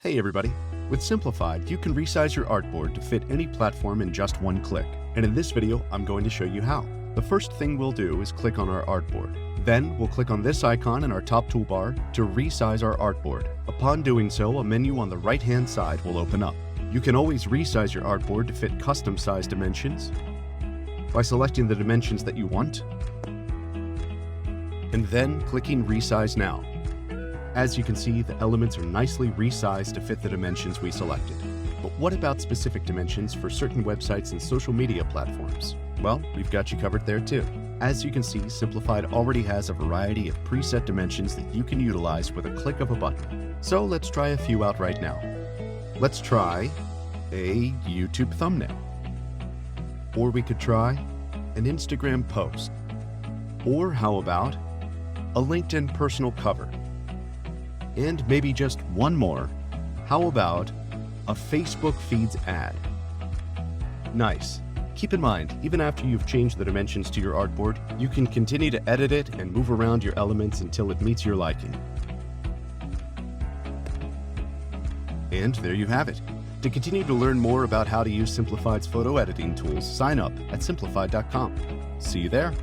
Hey everybody! With Simplified, you can resize your artboard to fit any platform in just one click. And in this video, I'm going to show you how. The first thing we'll do is click on our artboard. Then we'll click on this icon in our top toolbar to resize our artboard. Upon doing so, a menu on the right-hand side will open up. You can always resize your artboard to fit custom size dimensions by selecting the dimensions that you want and then clicking Resize Now. As you can see, the elements are nicely resized to fit the dimensions we selected. But what about specific dimensions for certain websites and social media platforms? Well, we've got you covered there too. As you can see, Simplified already has a variety of preset dimensions that you can utilize with a click of a button. So let's try a few out right now. Let's try a YouTube thumbnail. Or we could try an Instagram post. Or how about a LinkedIn personal cover? And maybe just one more. How about a Facebook feeds ad? Nice. Keep in mind, even after you've changed the dimensions to your artboard, you can continue to edit it and move around your elements until it meets your liking. And there you have it. To continue to learn more about how to use Simplified's photo editing tools, sign up at simplified.com. See you there.